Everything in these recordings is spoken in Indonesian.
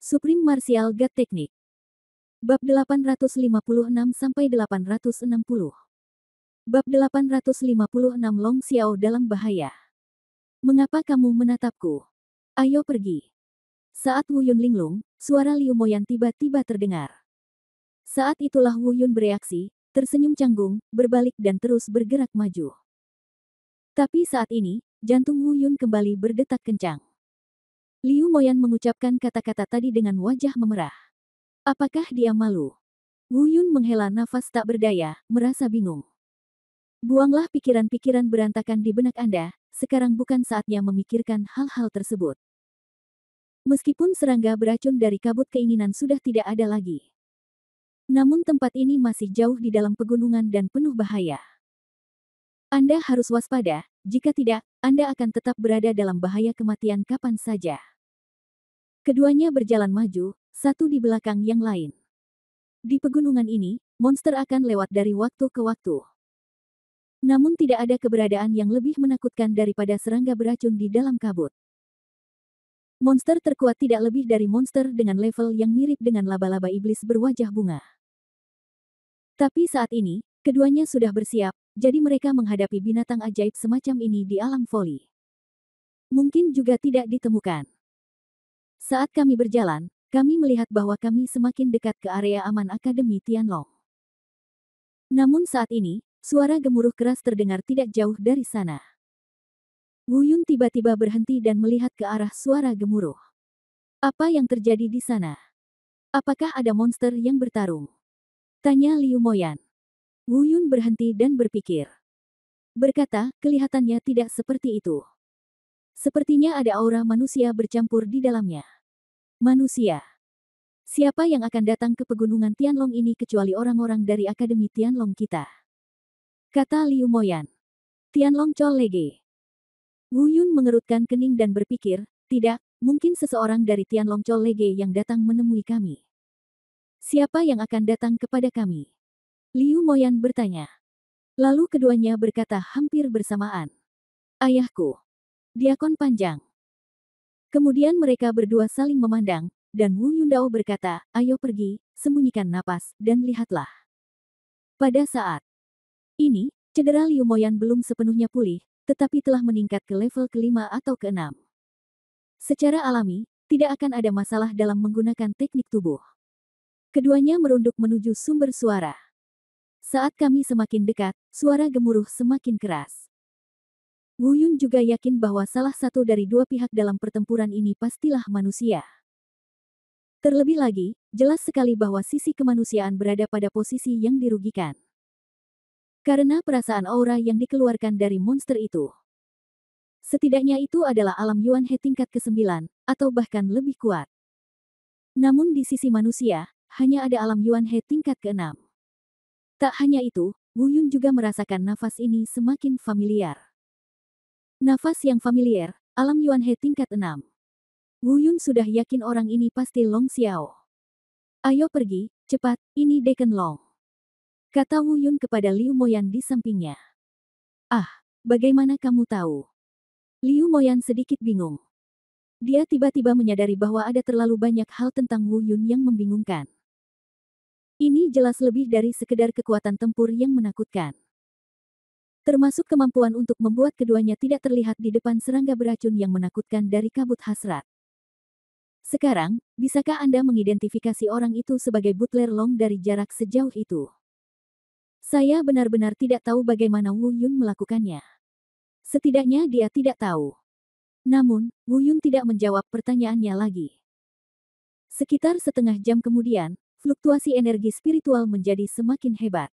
Supreme Martial God Technique. Bab 856-860. Bab 856 Long Xiao dalam bahaya. Mengapa kamu menatapku? Ayo pergi. Saat Wu Yun linglung, suara Liu Moyan tiba-tiba terdengar. Saat itulah Wu Yun bereaksi, tersenyum canggung, berbalik dan terus bergerak maju. Tapi saat ini, jantung Wu Yun kembali berdetak kencang. Liu Moyan mengucapkan kata-kata tadi dengan wajah memerah. Apakah dia malu? Wu Yun menghela nafas tak berdaya, merasa bingung. Buanglah pikiran-pikiran berantakan di benak Anda, sekarang bukan saatnya memikirkan hal-hal tersebut. Meskipun serangga beracun dari kabut keinginan sudah tidak ada lagi. Namun tempat ini masih jauh di dalam pegunungan dan penuh bahaya. Anda harus waspada, jika tidak, Anda akan tetap berada dalam bahaya kematian kapan saja. Keduanya berjalan maju, satu di belakang yang lain. Di pegunungan ini, monster akan lewat dari waktu ke waktu. Namun tidak ada keberadaan yang lebih menakutkan daripada serangga beracun di dalam kabut. Monster terkuat tidak lebih dari monster dengan level yang mirip dengan laba-laba iblis berwajah bunga. Tapi saat ini, keduanya sudah bersiap, jadi mereka menghadapi binatang ajaib semacam ini di alam voli. Mungkin juga tidak ditemukan. Saat kami berjalan, kami melihat bahwa kami semakin dekat ke area aman Akademi Tianlong. Namun saat ini, suara gemuruh keras terdengar tidak jauh dari sana. Wu Yun tiba-tiba berhenti dan melihat ke arah suara gemuruh. Apa yang terjadi di sana? Apakah ada monster yang bertarung? Tanya Liu Moyan. Wu Yun berhenti dan berpikir. Berkata, kelihatannya tidak seperti itu. Sepertinya ada aura manusia bercampur di dalamnya. Manusia. Siapa yang akan datang ke pegunungan Tianlong ini kecuali orang-orang dari Akademi Tianlong kita? Kata Liu Moyan. Tianlong Chol Lege. Wu Yun mengerutkan kening dan berpikir, tidak, mungkin seseorang dari Tianlong Chol Lege yang datang menemui kami. Siapa yang akan datang kepada kami? Liu Moyan bertanya. Lalu keduanya berkata hampir bersamaan. Ayahku. Diakon Panjang. Kemudian mereka berdua saling memandang, dan Wu Yundao berkata, ayo pergi, sembunyikan napas, dan lihatlah. Pada saat ini, cedera Liu Moyan belum sepenuhnya pulih, tetapi telah meningkat ke level ke-5 atau ke-6. Secara alami, tidak akan ada masalah dalam menggunakan teknik tubuh. Keduanya merunduk menuju sumber suara. Saat kami semakin dekat, suara gemuruh semakin keras. Wu Yun juga yakin bahwa salah satu dari dua pihak dalam pertempuran ini pastilah manusia. Terlebih lagi, jelas sekali bahwa sisi kemanusiaan berada pada posisi yang dirugikan. Karena perasaan aura yang dikeluarkan dari monster itu. Setidaknya itu adalah alam Yuan He tingkat ke-9, atau bahkan lebih kuat. Namun di sisi manusia, hanya ada alam Yuan He tingkat ke-6. Tak hanya itu, Wu Yun juga merasakan nafas ini semakin familiar. Nafas yang familiar, alam Yuan He tingkat 6. Wu Yun sudah yakin orang ini pasti Long Xiao. Ayo pergi, cepat, ini Deacon Long. Kata Wu Yun kepada Liu Moyan di sampingnya. Ah, bagaimana kamu tahu? Liu Moyan sedikit bingung. Dia tiba-tiba menyadari bahwa ada terlalu banyak hal tentang Wu Yun yang membingungkan. Ini jelas lebih dari sekedar kekuatan tempur yang menakutkan. Termasuk kemampuan untuk membuat keduanya tidak terlihat di depan serangga beracun yang menakutkan dari kabut hasrat. Sekarang, bisakah Anda mengidentifikasi orang itu sebagai butler Long dari jarak sejauh itu? Saya benar-benar tidak tahu bagaimana Wu Yun melakukannya. Setidaknya dia tidak tahu. Namun, Wu Yun tidak menjawab pertanyaannya lagi. Sekitar setengah jam kemudian, fluktuasi energi spiritual menjadi semakin hebat.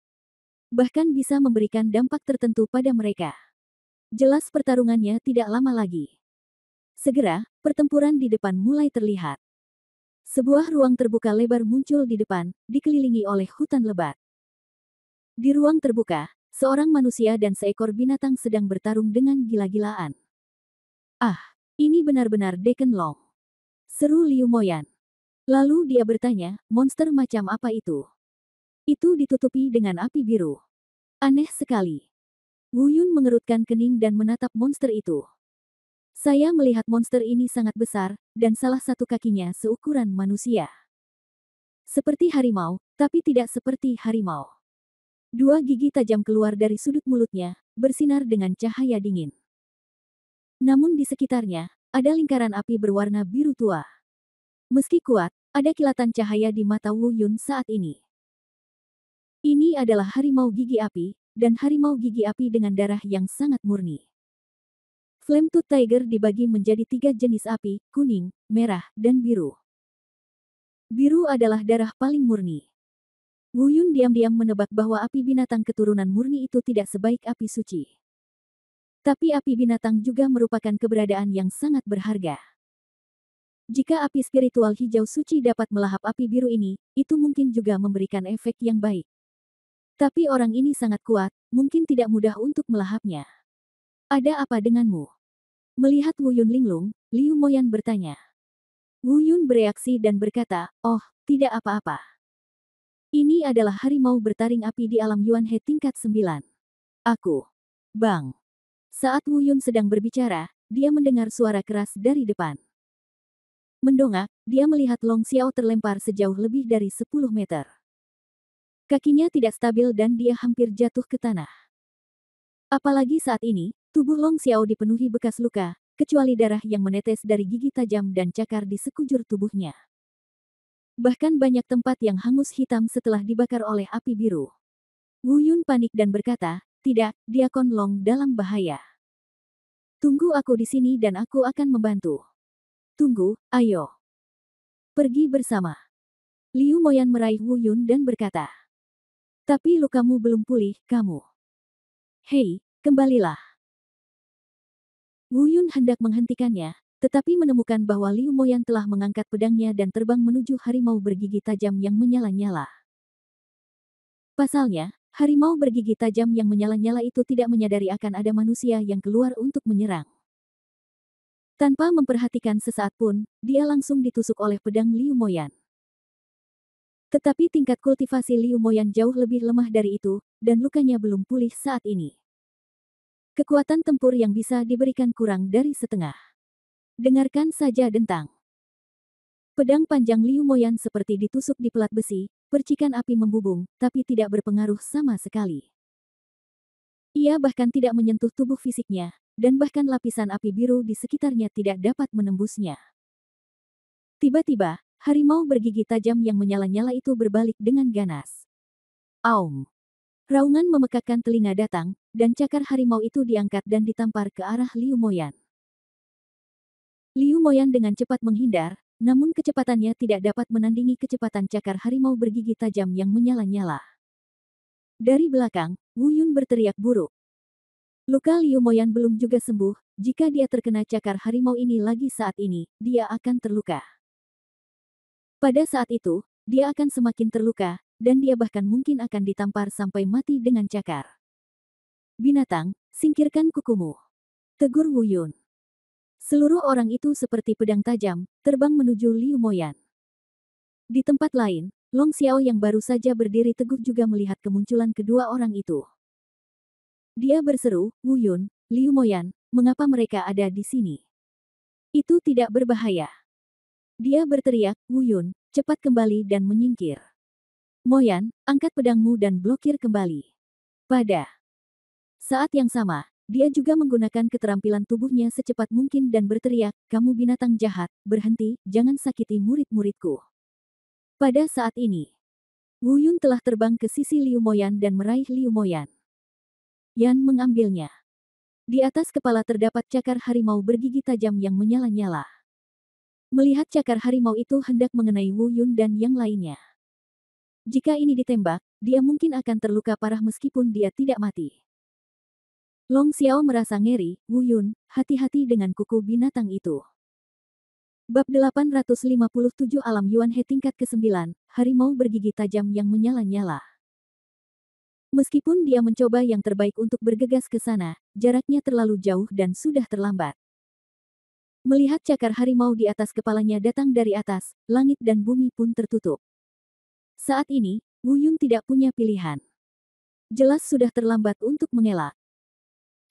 Bahkan bisa memberikan dampak tertentu pada mereka. Jelas pertarungannya tidak lama lagi. Segera, pertempuran di depan mulai terlihat. Sebuah ruang terbuka lebar muncul di depan, dikelilingi oleh hutan lebat. Di ruang terbuka, seorang manusia dan seekor binatang sedang bertarung dengan gila-gilaan. Ah, ini benar-benar Deacon Long. Seru Liu Moyan. Lalu dia bertanya, monster macam apa itu? Itu ditutupi dengan api biru. Aneh sekali. Wu Yun mengerutkan kening dan menatap monster itu. Saya melihat monster ini sangat besar, dan salah satu kakinya seukuran manusia. Seperti harimau, tapi tidak seperti harimau. Dua gigi tajam keluar dari sudut mulutnya, bersinar dengan cahaya dingin. Namun di sekitarnya, ada lingkaran api berwarna biru tua. Meski kuat, ada kilatan cahaya di mata Wu Yun saat ini. Ini adalah harimau gigi api, dan harimau gigi api dengan darah yang sangat murni. Flame Tooth Tiger dibagi menjadi 3 jenis api, kuning, merah, dan biru. Biru adalah darah paling murni. Wu Yun diam-diam menebak bahwa api binatang keturunan murni itu tidak sebaik api suci. Tapi api binatang juga merupakan keberadaan yang sangat berharga. Jika api spiritual hijau suci dapat melahap api biru ini, itu mungkin juga memberikan efek yang baik. Tapi orang ini sangat kuat, mungkin tidak mudah untuk melahapnya. Ada apa denganmu? Melihat Wu Yun linglung, Liu Moyan bertanya. Wu Yun bereaksi dan berkata, "Oh, tidak apa-apa. Ini adalah harimau bertaring api di alam Yuan He tingkat 9. Aku." Bang. Saat Wu Yun sedang berbicara, dia mendengar suara keras dari depan. Mendongak, dia melihat Long Xiao terlempar sejauh lebih dari 10 meter. Kakinya tidak stabil dan dia hampir jatuh ke tanah. Apalagi saat ini, tubuh Long Xiao dipenuhi bekas luka, kecuali darah yang menetes dari gigi tajam dan cakar di sekujur tubuhnya. Bahkan banyak tempat yang hangus hitam setelah dibakar oleh api biru. Wu Yun panik dan berkata, "Tidak, Diakon Long dalam bahaya. Tunggu aku di sini dan aku akan membantu." "Tunggu, ayo. Pergi bersama." Liu Moyan meraih Wu Yun dan berkata, "Tapi lukamu belum pulih, kamu. Hei, kembalilah." Wu Yun hendak menghentikannya, tetapi menemukan bahwa Liu Moyan telah mengangkat pedangnya dan terbang menuju harimau bergigi tajam yang menyala-nyala. Pasalnya, harimau bergigi tajam yang menyala-nyala itu tidak menyadari akan ada manusia yang keluar untuk menyerang. Tanpa memperhatikan sesaat pun, dia langsung ditusuk oleh pedang Liu Moyan. Tetapi tingkat kultivasi Liu Moyan jauh lebih lemah dari itu, dan lukanya belum pulih saat ini. Kekuatan tempur yang bisa diberikan kurang dari setengah. Dengarkan saja dentang. Pedang panjang Liu Moyan seperti ditusuk di pelat besi, percikan api membubung, tapi tidak berpengaruh sama sekali. Ia bahkan tidak menyentuh tubuh fisiknya, dan bahkan lapisan api biru di sekitarnya tidak dapat menembusnya. Tiba-tiba, harimau bergigi tajam yang menyala-nyala itu berbalik dengan ganas. Aum! Raungan memekakkan telinga datang, dan cakar harimau itu diangkat dan ditampar ke arah Liu Moyan. Liu Moyan dengan cepat menghindar, namun kecepatannya tidak dapat menandingi kecepatan cakar harimau bergigi tajam yang menyala-nyala. Dari belakang, Wu Yun berteriak buruk. Luka Liu Moyan belum juga sembuh, jika dia terkena cakar harimau ini lagi saat ini, dia akan terluka. Pada saat itu, dia akan semakin terluka, dan dia bahkan mungkin akan ditampar sampai mati dengan cakar. "Binatang, singkirkan kukumu," tegur Wu Yun. Seluruh orang itu seperti pedang tajam, terbang menuju Liu Moyan. Di tempat lain, Long Xiao yang baru saja berdiri teguh juga melihat kemunculan kedua orang itu. Dia berseru, "Wu Yun, Liu Moyan, mengapa mereka ada di sini? Itu tidak berbahaya." Dia berteriak, "Wu Yun, cepat kembali dan menyingkir. Moyan, angkat pedangmu dan blokir kembali." Pada saat yang sama, dia juga menggunakan keterampilan tubuhnya secepat mungkin dan berteriak, "Kamu binatang jahat, berhenti, jangan sakiti murid-muridku." Pada saat ini, Wu Yun telah terbang ke sisi Liu Moyan dan meraih Liu Moyan. Yan mengambilnya. Di atas kepala terdapat cakar harimau bergigi tajam yang menyala-nyala. Melihat cakar harimau itu hendak mengenai Wu Yun dan yang lainnya. Jika ini ditembak, dia mungkin akan terluka parah meskipun dia tidak mati. Long Xiao merasa ngeri, "Wu Yun, hati-hati dengan kuku binatang itu." Bab 857 Alam Yuan He tingkat ke-9, harimau bergigi tajam yang menyala-nyala. Meskipun dia mencoba yang terbaik untuk bergegas ke sana, jaraknya terlalu jauh dan sudah terlambat. Melihat cakar harimau di atas kepalanya datang dari atas, langit dan bumi pun tertutup. Saat ini, Wu Yun tidak punya pilihan. Jelas sudah terlambat untuk mengelak.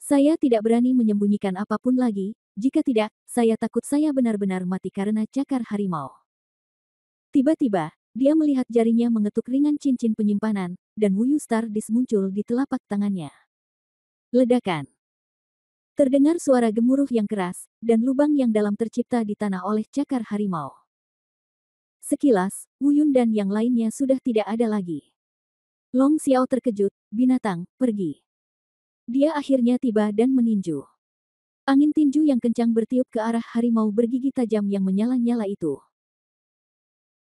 "Saya tidak berani menyembunyikan apapun lagi," jika tidak, saya takut saya benar-benar mati karena cakar harimau. Tiba-tiba, dia melihat jarinya mengetuk ringan cincin penyimpanan, dan Wuyu Stardust muncul di telapak tangannya. Ledakan. Terdengar suara gemuruh yang keras, dan lubang yang dalam tercipta di tanah oleh cakar harimau. Sekilas, Wu Yun dan yang lainnya sudah tidak ada lagi. Long Xiao terkejut, binatang, pergi. Dia akhirnya tiba dan meninju. Angin tinju yang kencang bertiup ke arah harimau bergigi tajam yang menyala-nyala itu.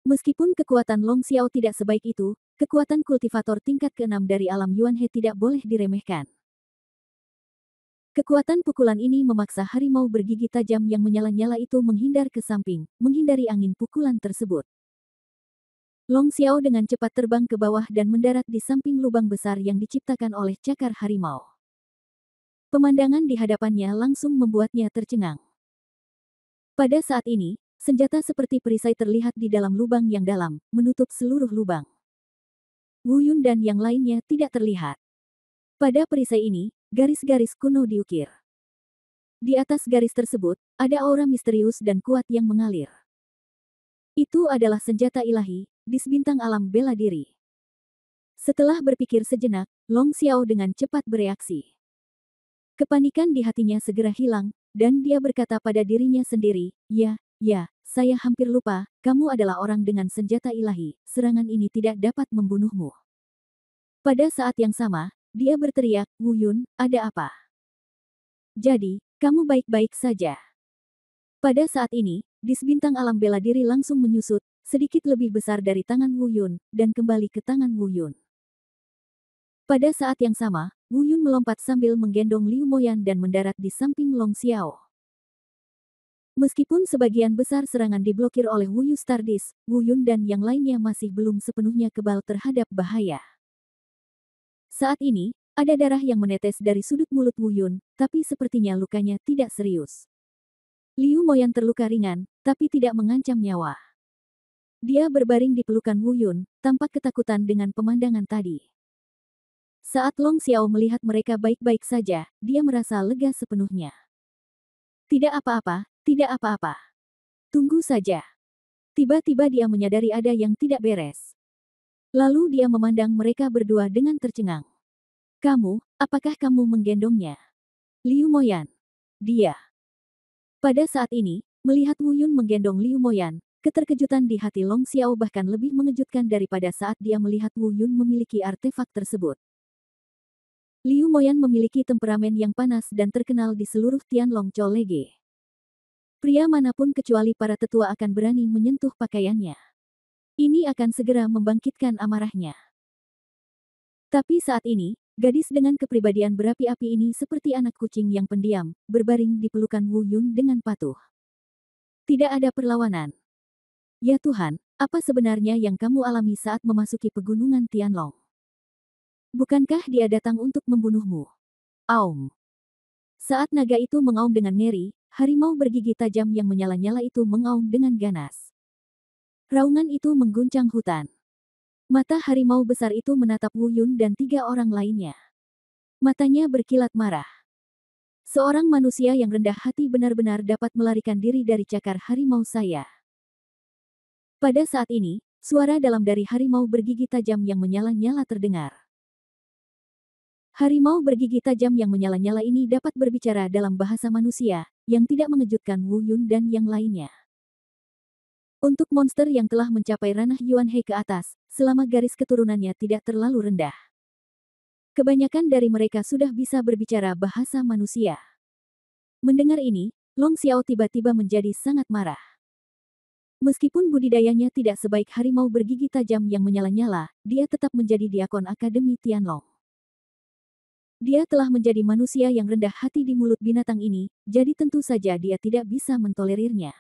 Meskipun kekuatan Long Xiao tidak sebaik itu, kekuatan kultivator tingkat ke-6 dari alam Yuan He tidak boleh diremehkan. Kekuatan pukulan ini memaksa harimau bergigi tajam yang menyala-nyala itu menghindar ke samping, menghindari angin pukulan tersebut. Long Xiao dengan cepat terbang ke bawah dan mendarat di samping lubang besar yang diciptakan oleh cakar harimau. Pemandangan di hadapannya langsung membuatnya tercengang. Pada saat ini, senjata seperti perisai terlihat di dalam lubang yang dalam, menutup seluruh lubang. Wu Yun dan yang lainnya tidak terlihat. Pada perisai ini, garis-garis kuno diukir. Di atas garis tersebut, ada aura misterius dan kuat yang mengalir. Itu adalah senjata ilahi, dis bintang alam bela diri. Setelah berpikir sejenak, Long Xiao dengan cepat bereaksi. Kepanikan di hatinya segera hilang, dan dia berkata pada dirinya sendiri, ya, saya hampir lupa, kamu adalah orang dengan senjata ilahi, serangan ini tidak dapat membunuhmu. Pada saat yang sama, dia berteriak, Wu Yun, ada apa? Jadi, kamu baik-baik saja. Pada saat ini, dis bintang alam bela diri langsung menyusut, sedikit lebih besar dari tangan Wu Yun, dan kembali ke tangan Wu Yun. Pada saat yang sama, Wu Yun melompat sambil menggendong Liu Moyan dan mendarat di samping Long Xiao. Meskipun sebagian besar serangan diblokir oleh Wuyu Stardust, Wu Yun dan yang lainnya masih belum sepenuhnya kebal terhadap bahaya. Saat ini, ada darah yang menetes dari sudut mulut Wu Yun, tapi sepertinya lukanya tidak serius. Liu Moyan terluka ringan, tapi tidak mengancam nyawa. Dia berbaring di pelukan Wu Yun, tampak ketakutan dengan pemandangan tadi. Saat Long Xiao melihat mereka baik-baik saja, dia merasa lega sepenuhnya. Tidak apa-apa, tidak apa-apa. Tunggu saja. Tiba-tiba dia menyadari ada yang tidak beres. Lalu dia memandang mereka berdua dengan tercengang. Kamu, apakah kamu menggendongnya? Liu Moyan. Dia. Pada saat ini, melihat Wu Yun menggendong Liu Moyan, keterkejutan di hati Long Xiao bahkan lebih mengejutkan daripada saat dia melihat Wu Yun memiliki artefak tersebut. Liu Moyan memiliki temperamen yang panas dan terkenal di seluruh Tianlong Colege. Pria manapun kecuali para tetua akan berani menyentuh pakaiannya. Ini akan segera membangkitkan amarahnya. Tapi saat ini, gadis dengan kepribadian berapi-api ini seperti anak kucing yang pendiam, berbaring di pelukan Wu Yun dengan patuh. Tidak ada perlawanan. Ya Tuhan, apa sebenarnya yang kamu alami saat memasuki pegunungan Tianlong? Bukankah dia datang untuk membunuhmu? Aum. Saat naga itu mengaum dengan ngeri, harimau bergigi tajam yang menyala-nyala itu mengaum dengan ganas. Raungan itu mengguncang hutan. Mata harimau besar itu menatap Wu Yun dan 3 orang lainnya. Matanya berkilat marah. Seorang manusia yang rendah hati benar-benar dapat melarikan diri dari cakar harimau saya. Pada saat ini, suara dalam dari harimau bergigi tajam yang menyala-nyala terdengar. Harimau bergigi tajam yang menyala-nyala ini dapat berbicara dalam bahasa manusia, yang tidak mengejutkan Wu Yun dan yang lainnya. Untuk monster yang telah mencapai ranah Yuan He ke atas, selama garis keturunannya tidak terlalu rendah. Kebanyakan dari mereka sudah bisa berbicara bahasa manusia. Mendengar ini, Long Xiao tiba-tiba menjadi sangat marah. Meskipun budidayanya tidak sebaik harimau bergigi tajam yang menyala-nyala, dia tetap menjadi diakon Akademi Tianlong. Dia telah menjadi manusia yang rendah hati di mulut binatang ini, jadi tentu saja dia tidak bisa mentolerirnya.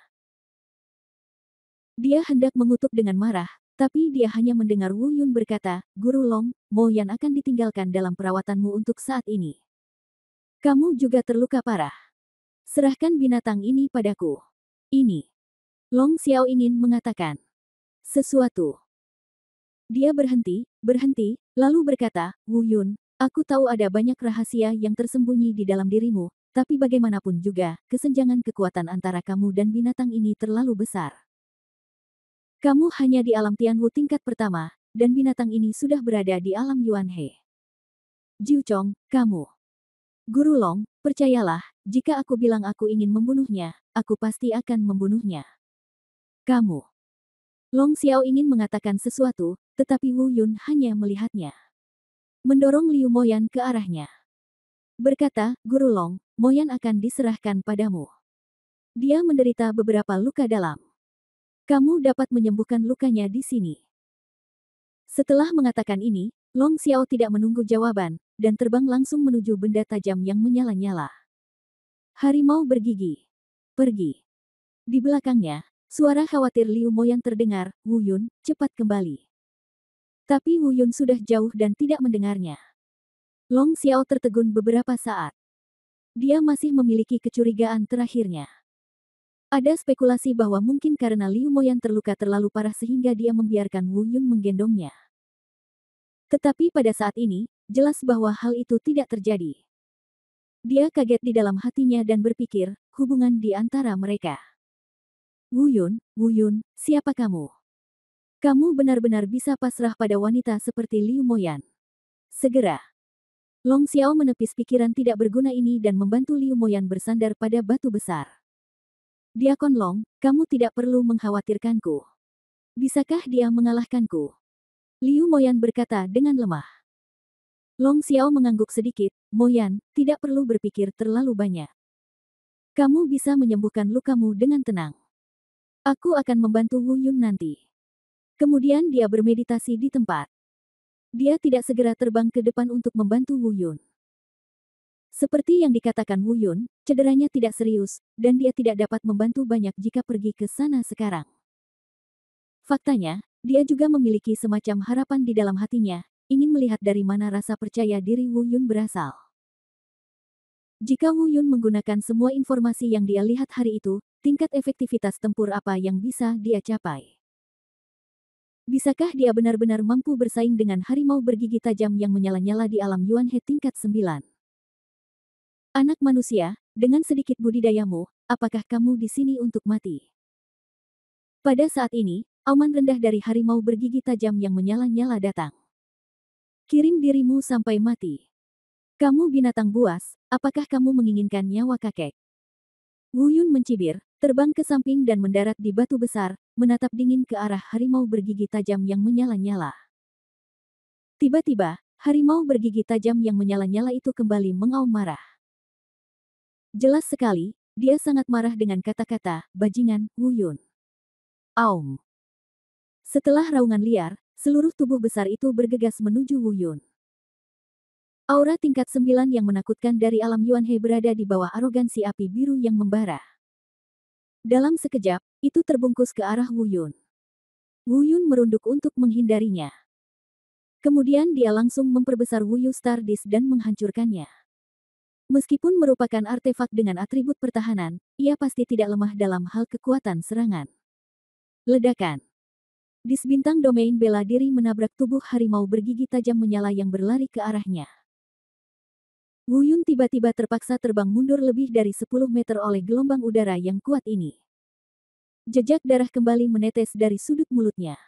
Dia hendak mengutuk dengan marah, tapi dia hanya mendengar Wu Yun berkata, Guru Long, Mo Yan akan ditinggalkan dalam perawatanmu untuk saat ini. Kamu juga terluka parah. Serahkan binatang ini padaku. Ini. Long Xiao ingin mengatakan sesuatu. Dia berhenti, lalu berkata, Wu Yun, aku tahu ada banyak rahasia yang tersembunyi di dalam dirimu, tapi bagaimanapun juga, kesenjangan kekuatan antara kamu dan binatang ini terlalu besar. Kamu hanya di alam Tianwu tingkat pertama, dan binatang ini sudah berada di alam Yuanhe. Jiu Chong, kamu. Guru Long, percayalah, jika aku bilang aku ingin membunuhnya, aku pasti akan membunuhnya. Kamu. Long Xiao ingin mengatakan sesuatu, tetapi Wu Yun hanya melihatnya. Mendorong Liu Moyan ke arahnya. Berkata, Guru Long, Moyan akan diserahkan padamu. Dia menderita beberapa luka dalam. Kamu dapat menyembuhkan lukanya di sini. Setelah mengatakan ini, Long Xiao tidak menunggu jawaban, dan terbang langsung menuju benda tajam yang menyala-nyala. Harimau bergigi. Pergi. Di belakangnya, suara khawatir Liu Moyan terdengar, Wu Yun, cepat kembali. Tapi Wu Yun sudah jauh dan tidak mendengarnya. Long Xiao tertegun beberapa saat. Dia masih memiliki kecurigaan terakhirnya. Ada spekulasi bahwa mungkin karena Liu Moyan terluka terlalu parah sehingga dia membiarkan Wu Yun menggendongnya. Tetapi pada saat ini, jelas bahwa hal itu tidak terjadi. Dia kaget di dalam hatinya dan berpikir, hubungan di antara mereka. Wu Yun, siapa kamu? Kamu benar-benar bisa pasrah pada wanita seperti Liu Moyan. Segera. Long Xiao menepis pikiran tidak berguna ini dan membantu Liu Moyan bersandar pada batu besar. Diakon Long, kamu tidak perlu mengkhawatirkanku. Bisakah dia mengalahkanku? Liu Moyan berkata dengan lemah. Long Xiao mengangguk sedikit, Moyan, tidak perlu berpikir terlalu banyak. Kamu bisa menyembuhkan lukamu dengan tenang. Aku akan membantu Wu Yun nanti. Kemudian dia bermeditasi di tempat. Dia tidak segera terbang ke depan untuk membantu Wu Yun. Seperti yang dikatakan Wu Yun, cederanya tidak serius, dan dia tidak dapat membantu banyak jika pergi ke sana sekarang. Faktanya, dia juga memiliki semacam harapan di dalam hatinya, ingin melihat dari mana rasa percaya diri Wu Yun berasal. Jika Wu Yun menggunakan semua informasi yang dia lihat hari itu, tingkat efektivitas tempur apa yang bisa dia capai? Bisakah dia benar-benar mampu bersaing dengan harimau bergigi tajam yang menyala-nyala di alam Yuanhe tingkat 9? Anak manusia, dengan sedikit budidayamu, apakah kamu di sini untuk mati? Pada saat ini, auman rendah dari harimau bergigi tajam yang menyala-nyala datang. Kirim dirimu sampai mati. Kamu binatang buas, apakah kamu menginginkan nyawa kakek? Wu Yun mencibir, terbang ke samping dan mendarat di batu besar, menatap dingin ke arah harimau bergigi tajam yang menyala-nyala. Tiba-tiba, harimau bergigi tajam yang menyala-nyala itu kembali mengaum marah. Jelas sekali, dia sangat marah dengan kata-kata, bajingan, Wu Yun. Aum. Setelah raungan liar, seluruh tubuh besar itu bergegas menuju Wu Yun. Aura tingkat 9 yang menakutkan dari alam Yuanhe berada di bawah arogansi api biru yang membara. Dalam sekejap, itu terbungkus ke arah Wu Yun. Wu Yun merunduk untuk menghindarinya. Kemudian dia langsung memperbesar Wu Yu Star Disc dan menghancurkannya. Meskipun merupakan artefak dengan atribut pertahanan, ia pasti tidak lemah dalam hal kekuatan serangan. Ledakan. Dis bintang domain bela diri menabrak tubuh harimau bergigi tajam menyala yang berlari ke arahnya. Wu Yun tiba-tiba terpaksa terbang mundur lebih dari 10 meter oleh gelombang udara yang kuat ini. Jejak darah kembali menetes dari sudut mulutnya.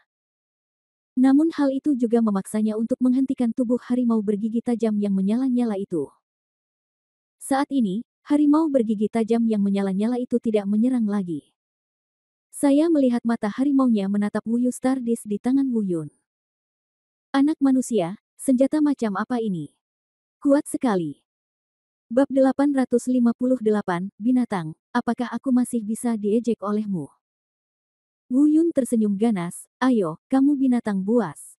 Namun hal itu juga memaksanya untuk menghentikan tubuh harimau bergigi tajam yang menyala-nyala itu. Saat ini, harimau bergigi tajam yang menyala-nyala itu tidak menyerang lagi. Saya melihat mata harimaunya menatap Wu Yu Star Disc di tangan Wu Yun. Anak manusia, senjata macam apa ini? Kuat sekali. Bab 858, Binatang, apakah aku masih bisa diejek olehmu? Wu Yun tersenyum ganas, ayo, kamu binatang buas.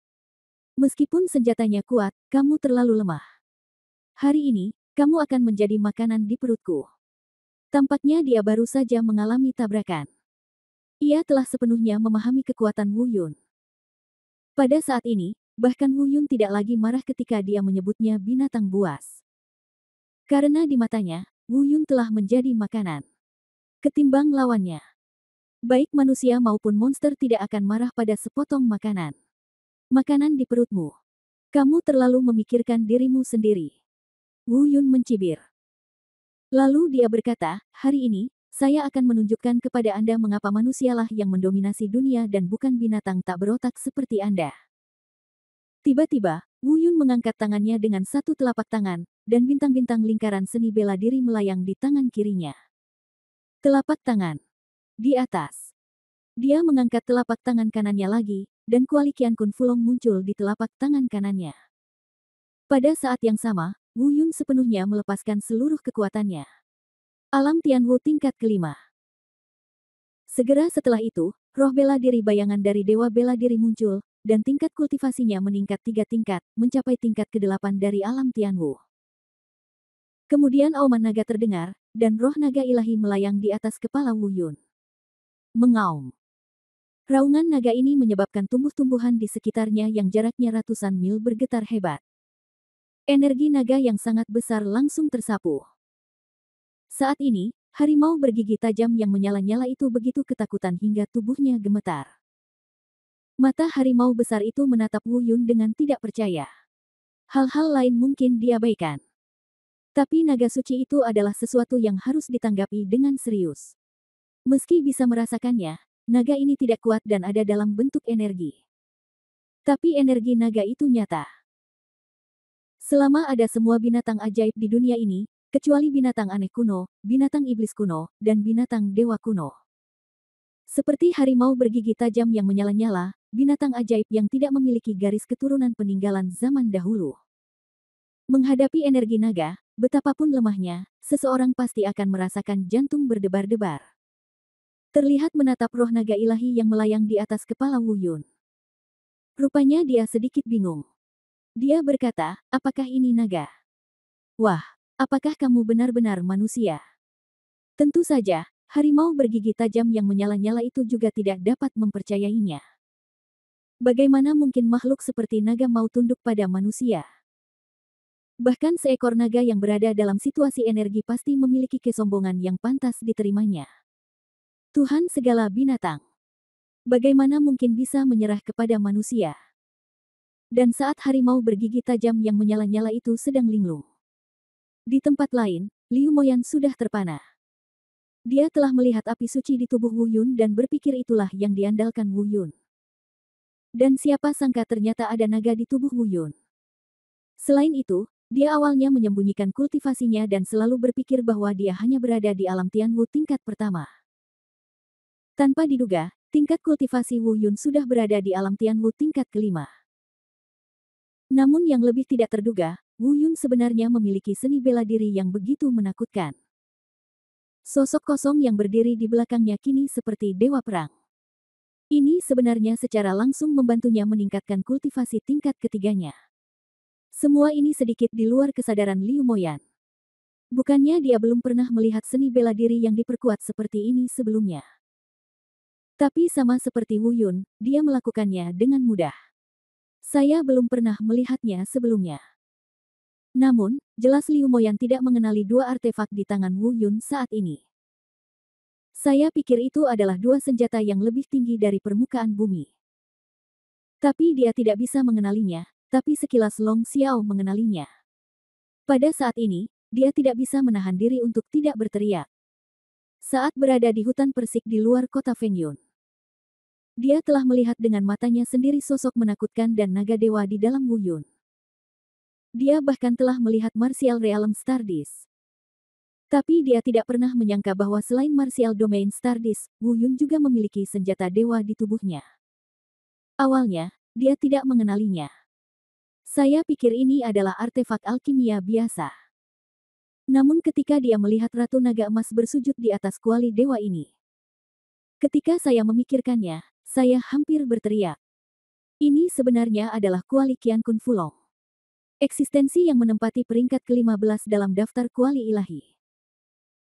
Meskipun senjatanya kuat, kamu terlalu lemah. Hari ini, kamu akan menjadi makanan di perutku. Tampaknya dia baru saja mengalami tabrakan. Ia telah sepenuhnya memahami kekuatan Wu Yun. Pada saat ini, bahkan Wu Yun tidak lagi marah ketika dia menyebutnya binatang buas. Karena di matanya, Wu Yun telah menjadi makanan. Ketimbang lawannya. Baik manusia maupun monster tidak akan marah pada sepotong makanan. Makanan di perutmu. Kamu terlalu memikirkan dirimu sendiri. Wu Yun mencibir. Lalu dia berkata, hari ini, saya akan menunjukkan kepada Anda mengapa manusialah yang mendominasi dunia dan bukan binatang tak berotak seperti Anda. Tiba-tiba, Wu Yun mengangkat tangannya dengan satu telapak tangan, dan bintang-bintang lingkaran seni bela diri melayang di tangan kirinya. Telapak tangan. Di atas. Dia mengangkat telapak tangan kanannya lagi, dan kuali Qian Kun Fulong muncul di telapak tangan kanannya. Pada saat yang sama, Wu Yun sepenuhnya melepaskan seluruh kekuatannya. Alam Tianwu tingkat kelima. Segera setelah itu, roh bela diri bayangan dari Dewa Bela Diri muncul, dan tingkat kultivasinya meningkat 3 tingkat, mencapai tingkat ke-8 dari alam Tianwu. Kemudian auman naga terdengar, dan roh naga ilahi melayang di atas kepala Wu Yun. Mengaum. Raungan naga ini menyebabkan tumbuh-tumbuhan di sekitarnya yang jaraknya ratusan mil bergetar hebat. Energi naga yang sangat besar langsung tersapu. Saat ini, harimau bergigi tajam yang menyala-nyala itu begitu ketakutan hingga tubuhnya gemetar. Mata harimau besar itu menatap Wu Yun dengan tidak percaya. Hal-hal lain mungkin diabaikan. Tapi naga suci itu adalah sesuatu yang harus ditanggapi dengan serius. Meski bisa merasakannya, naga ini tidak kuat dan ada dalam bentuk energi. Tapi energi naga itu nyata. Selama ada semua binatang ajaib di dunia ini, kecuali binatang aneh kuno, binatang iblis kuno, dan binatang dewa kuno. Seperti harimau bergigi tajam yang menyala-nyala, binatang ajaib yang tidak memiliki garis keturunan peninggalan zaman dahulu. Menghadapi energi naga, betapapun lemahnya, seseorang pasti akan merasakan jantung berdebar-debar. Terlihat menatap roh naga ilahi yang melayang di atas kepala Wu Yun. Rupanya dia sedikit bingung. Dia berkata, apakah ini naga? Wah, apakah kamu benar-benar manusia? Tentu saja, harimau bergigi tajam yang menyala-nyala itu juga tidak dapat mempercayainya. Bagaimana mungkin makhluk seperti naga mau tunduk pada manusia? Bahkan seekor naga yang berada dalam situasi energi pasti memiliki kesombongan yang pantas diterimanya. Tuhan segala binatang. Bagaimana mungkin bisa menyerah kepada manusia? Dan saat harimau bergigi tajam yang menyala-nyala itu sedang linglung. Di tempat lain, Liu Moyan sudah terpana. Dia telah melihat api suci di tubuh Wu Yun dan berpikir itulah yang diandalkan Wu Yun. Dan siapa sangka ternyata ada naga di tubuh Wu Yun. Selain itu, dia awalnya menyembunyikan kultivasinya dan selalu berpikir bahwa dia hanya berada di alam Tianwu tingkat pertama. Tanpa diduga, tingkat kultivasi Wu Yun sudah berada di alam Tianwu tingkat kelima. Namun yang lebih tidak terduga, Wu Yun sebenarnya memiliki seni bela diri yang begitu menakutkan. Sosok kosong yang berdiri di belakangnya kini seperti dewa perang. Ini sebenarnya secara langsung membantunya meningkatkan kultivasi tingkat ketiganya. Semua ini sedikit di luar kesadaran Liu Moyan. Bukannya dia belum pernah melihat seni bela diri yang diperkuat seperti ini sebelumnya. Tapi sama seperti Wu Yun, dia melakukannya dengan mudah. Saya belum pernah melihatnya sebelumnya. Namun, jelas Liu Moyan tidak mengenali dua artefak di tangan Wu Yun saat ini. Saya pikir itu adalah dua senjata yang lebih tinggi dari permukaan bumi. Tapi dia tidak bisa mengenalinya, tapi sekilas Long Xiao mengenalinya. Pada saat ini, dia tidak bisa menahan diri untuk tidak berteriak. Saat berada di hutan persik di luar kota Fengyun, dia telah melihat dengan matanya sendiri sosok menakutkan dan naga dewa di dalam Wu Yun. Dia bahkan telah melihat Martial Realm Stardust. Tapi dia tidak pernah menyangka bahwa selain Martial Domain Stardust, Wu Yun juga memiliki senjata dewa di tubuhnya. Awalnya, dia tidak mengenalinya. Saya pikir ini adalah artefak alkimia biasa. Namun ketika dia melihat Ratu Naga Emas bersujud di atas kuali dewa ini. Ketika saya memikirkannya, saya hampir berteriak. Ini sebenarnya adalah kuali Qian Kun Fulong. Eksistensi yang menempati peringkat ke-15 dalam daftar kuali ilahi.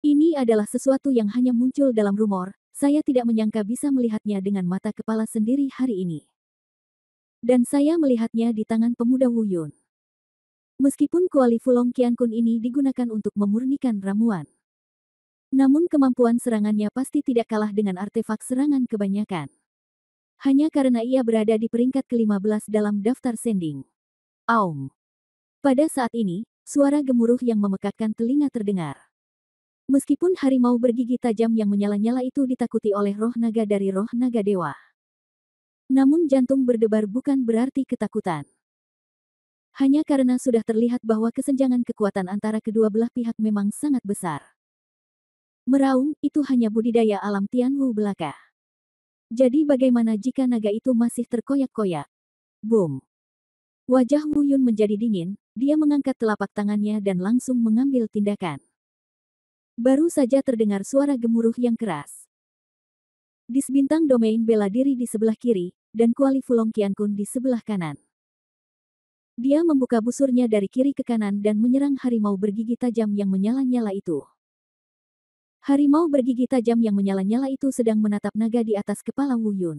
Ini adalah sesuatu yang hanya muncul dalam rumor, saya tidak menyangka bisa melihatnya dengan mata kepala sendiri hari ini. Dan saya melihatnya di tangan pemuda Wu Yun. Meskipun kuali Fulong Qian Kun ini digunakan untuk memurnikan ramuan. Namun kemampuan serangannya pasti tidak kalah dengan artefak serangan kebanyakan. Hanya karena ia berada di peringkat ke-15 dalam daftar sending. Aum. Pada saat ini, suara gemuruh yang memekakkan telinga terdengar. Meskipun harimau bergigi tajam yang menyala-nyala itu ditakuti oleh roh naga dari roh naga dewa. Namun jantung berdebar bukan berarti ketakutan. Hanya karena sudah terlihat bahwa kesenjangan kekuatan antara kedua belah pihak memang sangat besar. Meraung, itu hanya budidaya alam Tianwu belaka. Jadi bagaimana jika naga itu masih terkoyak-koyak? Boom! Wajah Wu Yun menjadi dingin, dia mengangkat telapak tangannya dan langsung mengambil tindakan. Baru saja terdengar suara gemuruh yang keras. Disbintang domain bela diri di sebelah kiri, dan Kuali Fulong Qiankun di sebelah kanan. Dia membuka busurnya dari kiri ke kanan dan menyerang harimau bergigi tajam yang menyala-nyala itu. Harimau bergigi tajam yang menyala-nyala itu sedang menatap naga di atas kepala Wu Yun.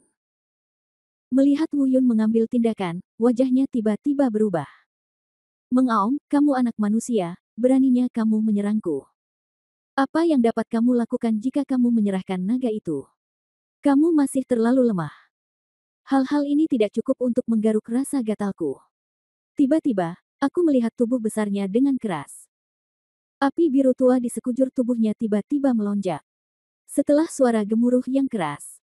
Melihat Wu Yun mengambil tindakan, wajahnya tiba-tiba berubah. Mengaum, kamu anak manusia, beraninya kamu menyerangku. Apa yang dapat kamu lakukan jika kamu menyerahkan naga itu? Kamu masih terlalu lemah. Hal-hal ini tidak cukup untuk menggaruk rasa gatalku. Tiba-tiba, aku melihat tubuh besarnya dengan keras. Api biru tua di sekujur tubuhnya tiba-tiba melonjak. Setelah suara gemuruh yang keras.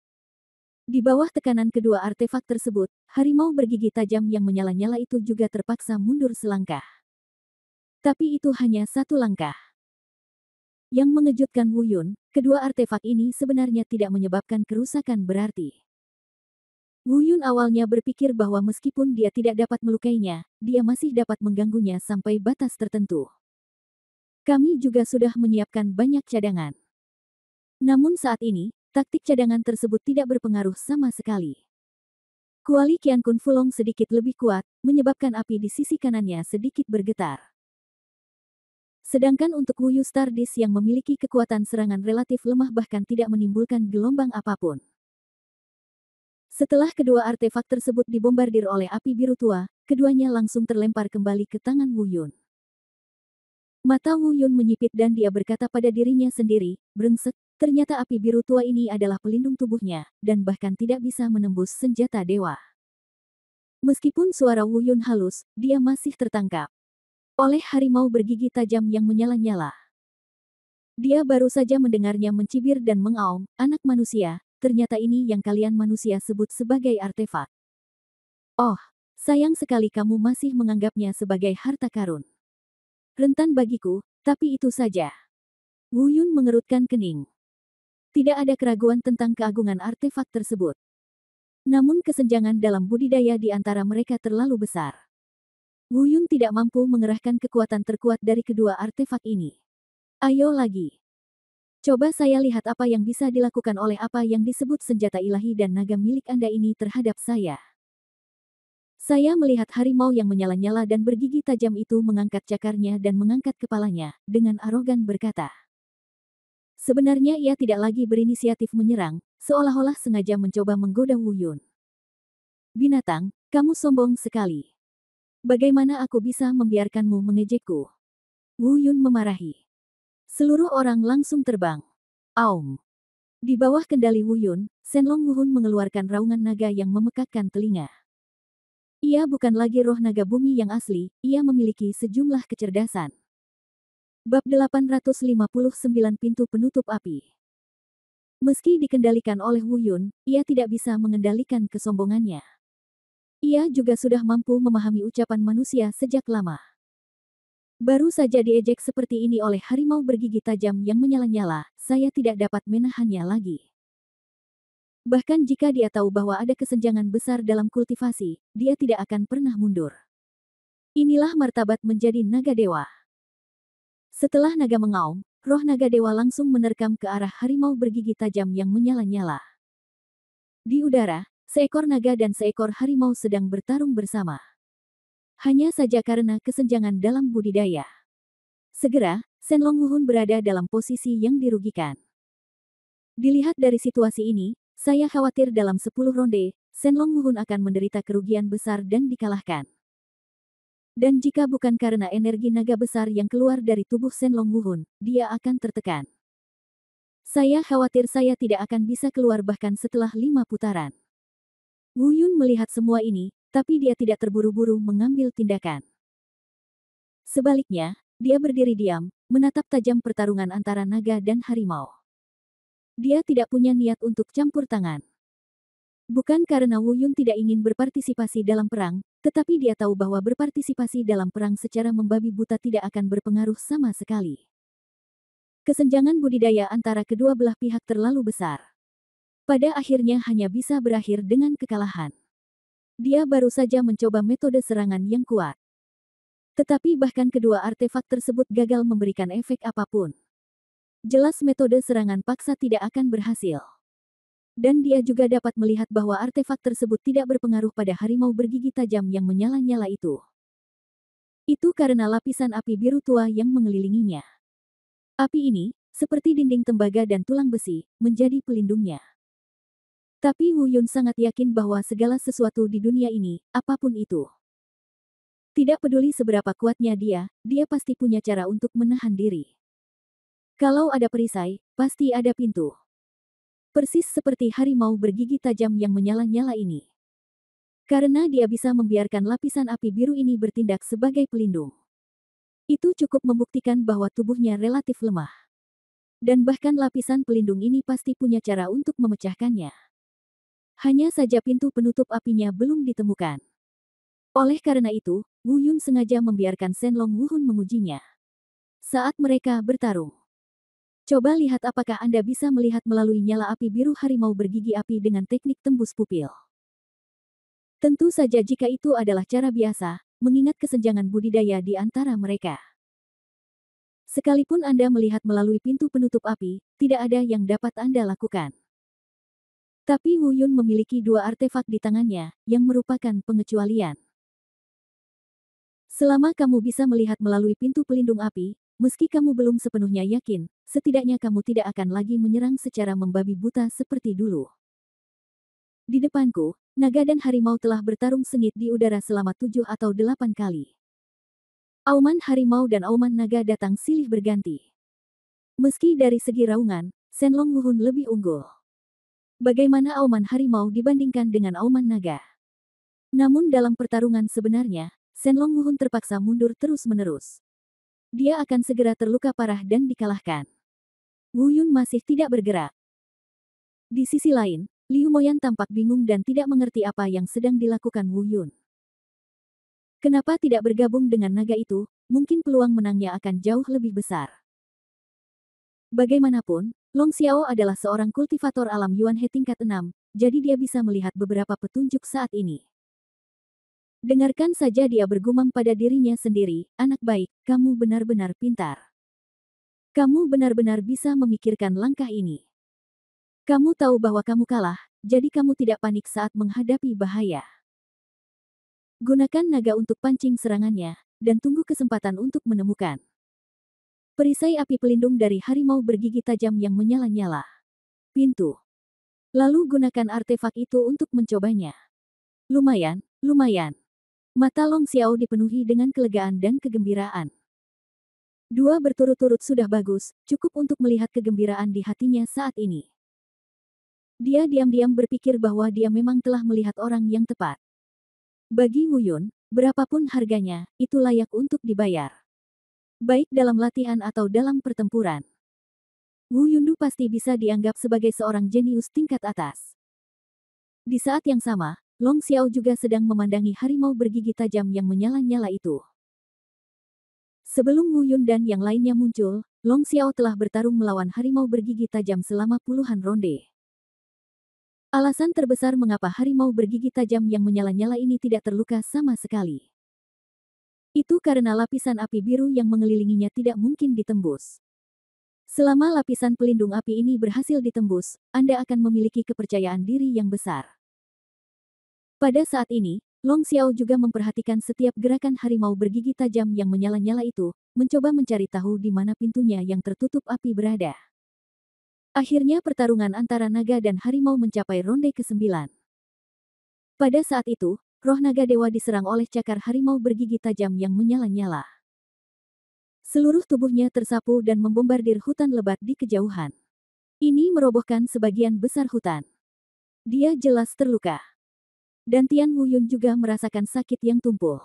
Di bawah tekanan kedua artefak tersebut, harimau bergigi tajam yang menyala-nyala itu juga terpaksa mundur selangkah. Tapi itu hanya satu langkah. Yang mengejutkan Wu Yun, kedua artefak ini sebenarnya tidak menyebabkan kerusakan berarti. Wu Yun awalnya berpikir bahwa meskipun dia tidak dapat melukainya, dia masih dapat mengganggunya sampai batas tertentu. Kami juga sudah menyiapkan banyak cadangan. Namun saat ini, taktik cadangan tersebut tidak berpengaruh sama sekali. Kuali Qiankun Fulong sedikit lebih kuat, menyebabkan api di sisi kanannya sedikit bergetar. Sedangkan untuk Wu Yu Stardust yang memiliki kekuatan serangan relatif lemah bahkan tidak menimbulkan gelombang apapun. Setelah kedua artefak tersebut dibombardir oleh api biru tua, keduanya langsung terlempar kembali ke tangan Wu Yun. Mata Wu Yun menyipit dan dia berkata pada dirinya sendiri, brengsek, ternyata api biru tua ini adalah pelindung tubuhnya, dan bahkan tidak bisa menembus senjata dewa. Meskipun suara Wu Yun halus, dia masih tertangkap oleh harimau bergigi tajam yang menyala-nyala. Dia baru saja mendengarnya mencibir dan mengaum, anak manusia, ternyata ini yang kalian manusia sebut sebagai artefak. Oh, sayang sekali kamu masih menganggapnya sebagai harta karun. Rentan bagiku, tapi itu saja. Wu Yun mengerutkan kening. Tidak ada keraguan tentang keagungan artefak tersebut. Namun kesenjangan dalam budidaya di antara mereka terlalu besar. Wu Yun tidak mampu mengerahkan kekuatan terkuat dari kedua artefak ini. Ayo lagi. Coba saya lihat apa yang bisa dilakukan oleh apa yang disebut senjata ilahi dan naga milik Anda ini terhadap saya. Saya melihat harimau yang menyala-nyala dan bergigi tajam itu mengangkat cakarnya dan mengangkat kepalanya, dengan arogan berkata. Sebenarnya ia tidak lagi berinisiatif menyerang, seolah-olah sengaja mencoba menggoda Wu Yun. Binatang, kamu sombong sekali. Bagaimana aku bisa membiarkanmu mengejekku? Wu Yun memarahi. Seluruh orang langsung terbang. Aum. Di bawah kendali Wu Yun, Shenlong Wuhun mengeluarkan raungan naga yang memekakkan telinga. Ia bukan lagi roh naga bumi yang asli, ia memiliki sejumlah kecerdasan. Bab 859 Pintu Penutup Api. Meski dikendalikan oleh Wu Yun, ia tidak bisa mengendalikan kesombongannya. Ia juga sudah mampu memahami ucapan manusia sejak lama. Baru saja diejek seperti ini oleh harimau bergigi tajam yang menyala-nyala, saya tidak dapat menahannya lagi. Bahkan jika dia tahu bahwa ada kesenjangan besar dalam kultivasi, dia tidak akan pernah mundur. Inilah martabat menjadi naga dewa. Setelah naga mengaum, roh naga dewa langsung menerkam ke arah harimau bergigi tajam yang menyala-nyala. Di udara, seekor naga dan seekor harimau sedang bertarung bersama. Hanya saja karena kesenjangan dalam budidaya. Segera, Shenlong Wuhun berada dalam posisi yang dirugikan. Dilihat dari situasi ini, saya khawatir dalam 10 ronde, Shenlong Wuhun akan menderita kerugian besar dan dikalahkan. Dan jika bukan karena energi naga besar yang keluar dari tubuh Shenlong Wuhun, dia akan tertekan. Saya khawatir saya tidak akan bisa keluar bahkan setelah 5 putaran. Wu Yun melihat semua ini, tapi dia tidak terburu-buru mengambil tindakan. Sebaliknya, Dia berdiri diam, menatap tajam pertarungan antara naga dan harimau. Dia tidak punya niat untuk campur tangan. Bukan karena Wu Yun tidak ingin berpartisipasi dalam perang, tetapi dia tahu bahwa berpartisipasi dalam perang secara membabi buta tidak akan berpengaruh sama sekali. Kesenjangan budidaya antara kedua belah pihak terlalu besar. Pada akhirnya hanya bisa berakhir dengan kekalahan. Dia baru saja mencoba metode serangan yang kuat. Tetapi bahkan kedua artefak tersebut gagal memberikan efek apapun. Jelas metode serangan paksa tidak akan berhasil. Dan dia juga dapat melihat bahwa artefak tersebut tidak berpengaruh pada harimau bergigi tajam yang menyala-nyala itu. Itu karena lapisan api biru tua yang mengelilinginya. Api ini, seperti dinding tembaga dan tulang besi, menjadi pelindungnya. Tapi Wu Yun sangat yakin bahwa segala sesuatu di dunia ini, apapun itu, tidak peduli seberapa kuatnya dia pasti punya cara untuk menahan diri. Kalau ada perisai, pasti ada pintu. Persis seperti harimau bergigi tajam yang menyala-nyala ini. Karena dia bisa membiarkan lapisan api biru ini bertindak sebagai pelindung. Itu cukup membuktikan bahwa tubuhnya relatif lemah. Dan bahkan lapisan pelindung ini pasti punya cara untuk memecahkannya. Hanya saja pintu penutup apinya belum ditemukan. Oleh karena itu, Wu Yun sengaja membiarkan Shenlong Wuhun mengujinya. Saat mereka bertarung. Coba lihat apakah Anda bisa melihat melalui nyala api biru harimau bergigi api dengan teknik tembus pupil. Tentu saja jika itu adalah cara biasa, mengingat kesenjangan budidaya di antara mereka. Sekalipun Anda melihat melalui pintu penutup api, tidak ada yang dapat Anda lakukan. Tapi Wu Yun memiliki dua artefak di tangannya, yang merupakan pengecualian. Selama kamu bisa melihat melalui pintu pelindung api, meski kamu belum sepenuhnya yakin, setidaknya kamu tidak akan lagi menyerang secara membabi buta seperti dulu. Di depanku, naga dan harimau telah bertarung sengit di udara selama 7 atau 8 kali. Auman harimau dan auman naga datang silih berganti. Meski dari segi raungan, Shenlong Wuhun lebih unggul. Bagaimana auman harimau dibandingkan dengan auman naga? Namun dalam pertarungan sebenarnya, Shenlong Wuhun terpaksa mundur terus-menerus. Dia akan segera terluka parah dan dikalahkan. Wu Yun masih tidak bergerak. Di sisi lain, Liu Moyan tampak bingung dan tidak mengerti apa yang sedang dilakukan Wu Yun. Kenapa tidak bergabung dengan naga itu, mungkin peluang menangnya akan jauh lebih besar. Bagaimanapun, Long Xiao adalah seorang kultivator alam Yuan He tingkat 6, jadi dia bisa melihat beberapa petunjuk saat ini. Dengarkan saja dia bergumam pada dirinya sendiri, anak baik, kamu benar-benar pintar. Kamu benar-benar bisa memikirkan langkah ini. Kamu tahu bahwa kamu kalah, jadi kamu tidak panik saat menghadapi bahaya. Gunakan naga untuk pancing serangannya, dan tunggu kesempatan untuk menemukan perisai api pelindung dari harimau bergigi tajam yang menyala-nyala. Pintu. Lalu gunakan artefak itu untuk mencobanya. Lumayan, lumayan. Mata Long Xiao dipenuhi dengan kelegaan dan kegembiraan. Dua berturut-turut sudah bagus, cukup untuk melihat kegembiraan di hatinya saat ini. Dia diam-diam berpikir bahwa dia memang telah melihat orang yang tepat. Bagi Wu Yun, berapapun harganya, itu layak untuk dibayar. Baik dalam latihan atau dalam pertempuran. Wu Yundu pasti bisa dianggap sebagai seorang jenius tingkat atas. Di saat yang sama, Long Xiao juga sedang memandangi harimau bergigi tajam yang menyala-nyala itu. Sebelum Wu Yun dan yang lainnya muncul, Long Xiao telah bertarung melawan harimau bergigi tajam selama puluhan ronde. Alasan terbesar mengapa harimau bergigi tajam yang menyala-nyala ini tidak terluka sama sekali. Itu karena lapisan api biru yang mengelilinginya tidak mungkin ditembus. Selama lapisan pelindung api ini berhasil ditembus, Anda akan memiliki kepercayaan diri yang besar. Pada saat ini, Long Xiao juga memperhatikan setiap gerakan harimau bergigi tajam yang menyala-nyala itu, mencoba mencari tahu di mana pintunya yang tertutup api berada. Akhirnya pertarungan antara naga dan harimau mencapai ronde ke-9. Pada saat itu, roh naga dewa diserang oleh cakar harimau bergigi tajam yang menyala-nyala. Seluruh tubuhnya tersapu dan membombardir hutan lebat di kejauhan. Ini merobohkan sebagian besar hutan. Dia jelas terluka. Dan Tian Wu Yun juga merasakan sakit yang tumpul.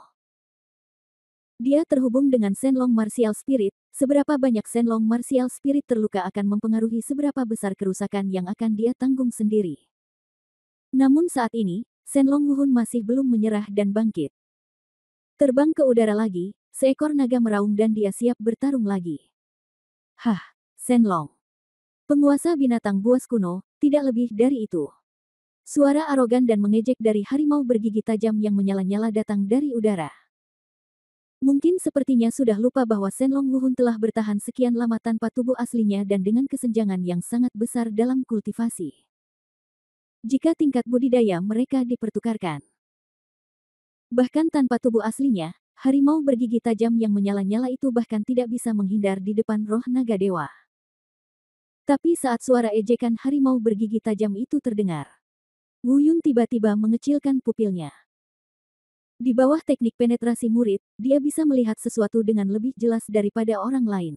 Dia terhubung dengan Shenlong Martial Spirit, seberapa banyak Shenlong Martial Spirit terluka akan mempengaruhi seberapa besar kerusakan yang akan dia tanggung sendiri. Namun saat ini, Shenlong Wuhun masih belum menyerah dan bangkit. Terbang ke udara lagi, seekor naga meraung dan dia siap bertarung lagi. Hah, Shenlong. Penguasa binatang buas kuno, tidak lebih dari itu. Suara arogan dan mengejek dari harimau bergigi tajam yang menyala-nyala datang dari udara. Mungkin sepertinya sudah lupa bahwa Shenlong Wuhun telah bertahan sekian lama tanpa tubuh aslinya dan dengan kesenjangan yang sangat besar dalam kultivasi. Jika tingkat budidaya mereka dipertukarkan. Bahkan tanpa tubuh aslinya, harimau bergigi tajam yang menyala-nyala itu bahkan tidak bisa menghindar di depan roh naga dewa. Tapi saat suara ejekan harimau bergigi tajam itu terdengar, Wu Yun tiba-tiba mengecilkan pupilnya. Di bawah teknik penetrasi murid, dia bisa melihat sesuatu dengan lebih jelas daripada orang lain.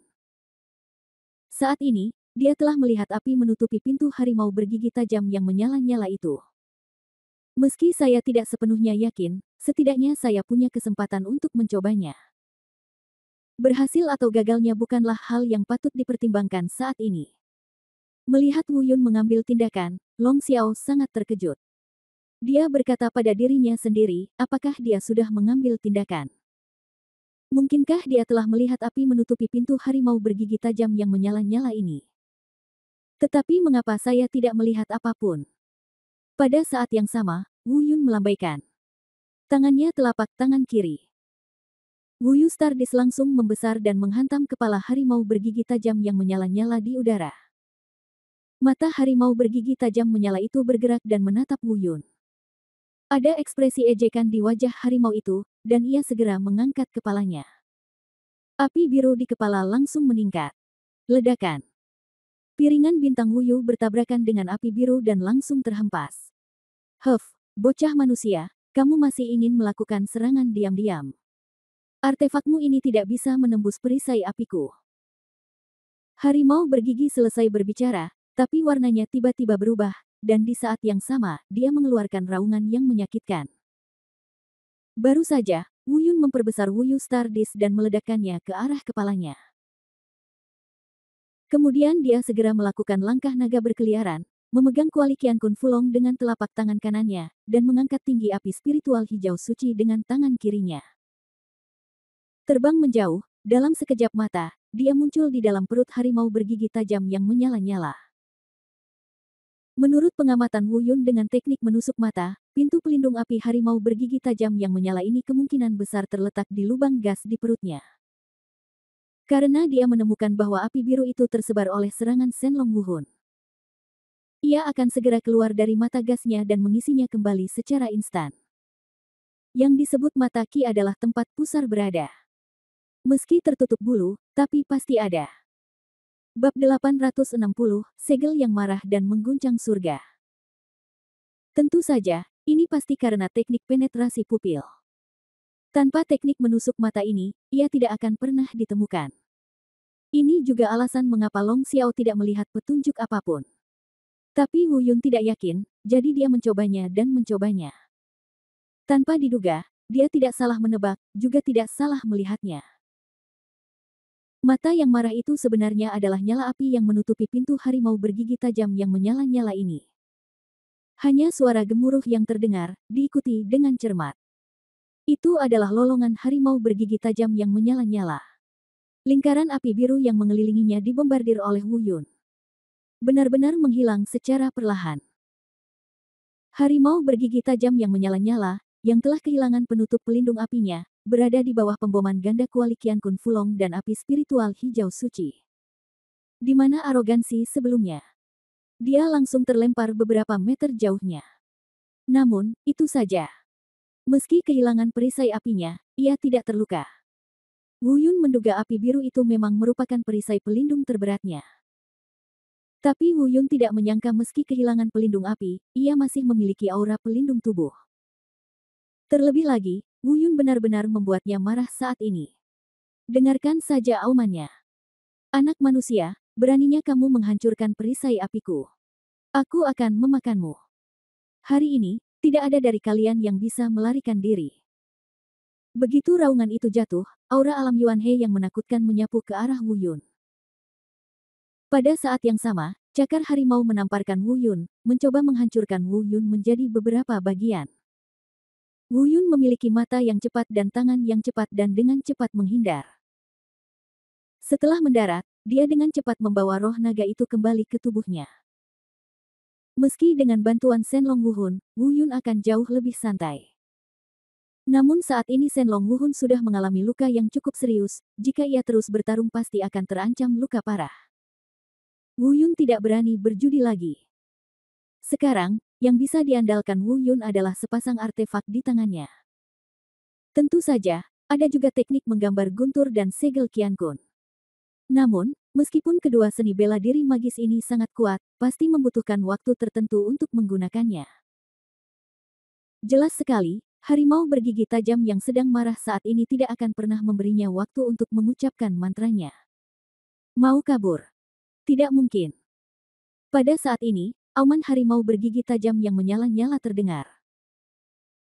Saat ini, dia telah melihat api menutupi pintu harimau bergigi tajam yang menyala-nyala itu. Meski saya tidak sepenuhnya yakin, setidaknya saya punya kesempatan untuk mencobanya. Berhasil atau gagalnya bukanlah hal yang patut dipertimbangkan saat ini. Melihat Wu Yun mengambil tindakan, Long Xiao sangat terkejut. Dia berkata pada dirinya sendiri, apakah dia sudah mengambil tindakan? Mungkinkah dia telah melihat api menutupi pintu harimau bergigi tajam yang menyala-nyala ini? Tetapi mengapa saya tidak melihat apapun? Pada saat yang sama, Wu Yun melambaikan tangannya telapak tangan kiri. Wu Yu Stardust langsung membesar dan menghantam kepala harimau bergigi tajam yang menyala-nyala di udara. Mata harimau bergigi tajam menyala itu bergerak dan menatap Wu Yun. Ada ekspresi ejekan di wajah harimau itu, dan ia segera mengangkat kepalanya. Api biru di kepala langsung meningkat. Ledakan. Piringan bintang Wu Yu bertabrakan dengan api biru dan langsung terhempas. Huff, bocah manusia, kamu masih ingin melakukan serangan diam-diam. Artefakmu ini tidak bisa menembus perisai apiku. Harimau bergigi selesai berbicara, tapi warnanya tiba-tiba berubah, dan di saat yang sama, dia mengeluarkan raungan yang menyakitkan. Baru saja, Wu Yun memperbesar Wu Yu Stardust dan meledakkannya ke arah kepalanya. Kemudian dia segera melakukan langkah naga berkeliaran, memegang kuali Qian Kun Fulong dengan telapak tangan kanannya, dan mengangkat tinggi api spiritual hijau suci dengan tangan kirinya. Terbang menjauh, dalam sekejap mata, dia muncul di dalam perut harimau bergigi tajam yang menyala-nyala. Menurut pengamatan Wu Yun dengan teknik menusuk mata, pintu pelindung api harimau bergigi tajam yang menyala ini kemungkinan besar terletak di lubang gas di perutnya. Karena dia menemukan bahwa api biru itu tersebar oleh serangan Shenlong Wuhun. Ia akan segera keluar dari mata gasnya dan mengisinya kembali secara instan. Yang disebut mata Qi adalah tempat pusar berada. Meski tertutup bulu, tapi pasti ada. Bab 860, Segel yang marah dan mengguncang surga. Tentu saja, ini pasti karena teknik penetrasi pupil. Tanpa teknik menusuk mata ini, ia tidak akan pernah ditemukan. Ini juga alasan mengapa Long Xiao tidak melihat petunjuk apapun. Tapi Wu Yun tidak yakin, jadi dia mencobanya dan mencobanya. Tanpa diduga, dia tidak salah menebak, juga tidak salah melihatnya. Mata yang marah itu sebenarnya adalah nyala api yang menutupi pintu harimau bergigi tajam yang menyala-nyala ini. Hanya suara gemuruh yang terdengar, diikuti dengan cermat. Itu adalah lolongan harimau bergigi tajam yang menyala-nyala. Lingkaran api biru yang mengelilinginya dibombardir oleh Wu Yun. Benar-benar menghilang secara perlahan. Harimau bergigi tajam yang menyala-nyala, yang telah kehilangan penutup pelindung apinya, berada di bawah pemboman ganda kuali Qian Kun Fulong dan api spiritual hijau suci. Di mana arogansi sebelumnya? Dia langsung terlempar beberapa meter jauhnya. Namun, itu saja. Meski kehilangan perisai apinya, ia tidak terluka. Wu Yun menduga api biru itu memang merupakan perisai pelindung terberatnya. Tapi Wu Yun tidak menyangka meski kehilangan pelindung api, ia masih memiliki aura pelindung tubuh. Terlebih lagi, Wu Yun benar-benar membuatnya marah saat ini. Dengarkan saja aumannya. Anak manusia, beraninya kamu menghancurkan perisai apiku. Aku akan memakanmu. Hari ini, tidak ada dari kalian yang bisa melarikan diri. Begitu raungan itu jatuh, aura alam Yuan He yang menakutkan menyapu ke arah Wu Yun. Pada saat yang sama, cakar harimau menamparkan Wu Yun, mencoba menghancurkan Wu Yun menjadi beberapa bagian. Wu Yun memiliki mata yang cepat dan tangan yang cepat dan dengan cepat menghindar. Setelah mendarat, dia dengan cepat membawa roh naga itu kembali ke tubuhnya. Meski dengan bantuan Shenlong Wuhun, Wu Yun akan jauh lebih santai. Namun saat ini Shenlong Wuhun sudah mengalami luka yang cukup serius, jika ia terus bertarung pasti akan terancam luka parah. Wu Yun tidak berani berjudi lagi. Sekarang, yang bisa diandalkan Wu Yun adalah sepasang artefak di tangannya. Tentu saja, ada juga teknik menggambar guntur dan segel Qiankun. Namun, meskipun kedua seni bela diri magis ini sangat kuat, pasti membutuhkan waktu tertentu untuk menggunakannya. Jelas sekali, harimau bergigi tajam yang sedang marah saat ini tidak akan pernah memberinya waktu untuk mengucapkan mantranya. Mau kabur? Tidak mungkin. Pada saat ini, auman harimau bergigi tajam yang menyala-nyala terdengar.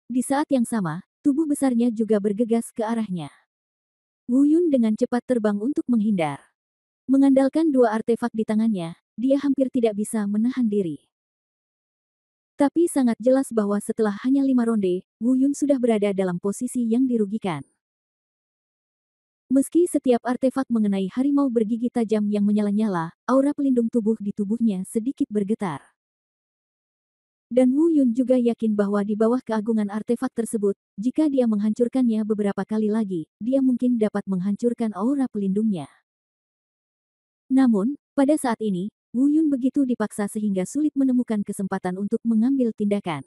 Di saat yang sama, tubuh besarnya juga bergegas ke arahnya. Wu Yun dengan cepat terbang untuk menghindar. Mengandalkan dua artefak di tangannya, dia hampir tidak bisa menahan diri. Tapi sangat jelas bahwa setelah hanya 5 ronde, Wu Yun sudah berada dalam posisi yang dirugikan. Meski setiap artefak mengenai harimau bergigi tajam yang menyala-nyala, aura pelindung tubuh di tubuhnya sedikit bergetar. Dan Wu Yun juga yakin bahwa di bawah keagungan artefak tersebut, jika dia menghancurkannya beberapa kali lagi, dia mungkin dapat menghancurkan aura pelindungnya. Namun, pada saat ini, Wu Yun begitu dipaksa sehingga sulit menemukan kesempatan untuk mengambil tindakan.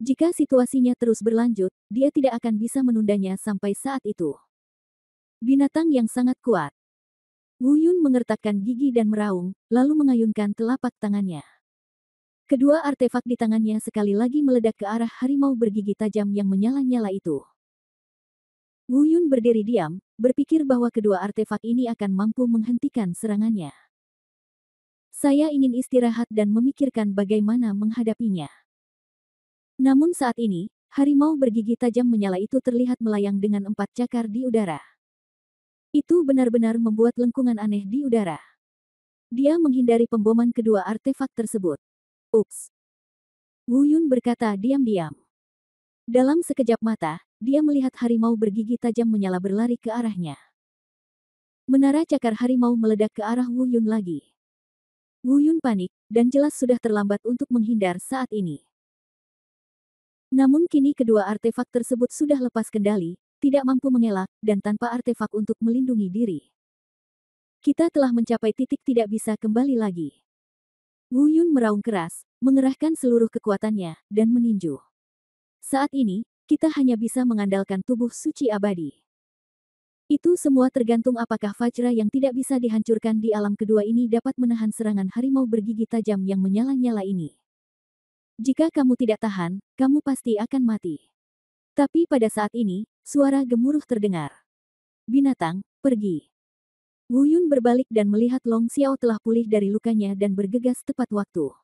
Jika situasinya terus berlanjut, dia tidak akan bisa menundanya sampai saat itu. Binatang yang sangat kuat. Wu Yun mengertakkan gigi dan meraung, lalu mengayunkan telapak tangannya. Kedua artefak di tangannya sekali lagi meledak ke arah harimau bergigi tajam yang menyala-nyala itu. Wu Yun berdiri diam, berpikir bahwa kedua artefak ini akan mampu menghentikan serangannya. Saya ingin istirahat dan memikirkan bagaimana menghadapinya. Namun saat ini, harimau bergigi tajam menyala itu terlihat melayang dengan 4 cakar di udara. Itu benar-benar membuat lengkungan aneh di udara. Dia menghindari pemboman kedua artefak tersebut. Ups. Wu Yun berkata diam-diam. Dalam sekejap mata, dia melihat harimau bergigi tajam menyala berlari ke arahnya. Menara cakar harimau meledak ke arah Wu Yun lagi. Wu Yun panik, dan jelas sudah terlambat untuk menghindar saat ini. Namun kini kedua artefak tersebut sudah lepas kendali, tidak mampu mengelak, dan tanpa artefak untuk melindungi diri. Kita telah mencapai titik tidak bisa kembali lagi. Wu Yun meraung keras, mengerahkan seluruh kekuatannya, dan meninju. Saat ini, kita hanya bisa mengandalkan tubuh suci abadi. Itu semua tergantung apakah Vajra yang tidak bisa dihancurkan di alam kedua ini dapat menahan serangan harimau bergigi tajam yang menyala-nyala ini. Jika kamu tidak tahan, kamu pasti akan mati. Tapi pada saat ini, suara gemuruh terdengar. Binatang, pergi. Wu Yun berbalik dan melihat Long Xiao telah pulih dari lukanya dan bergegas tepat waktu.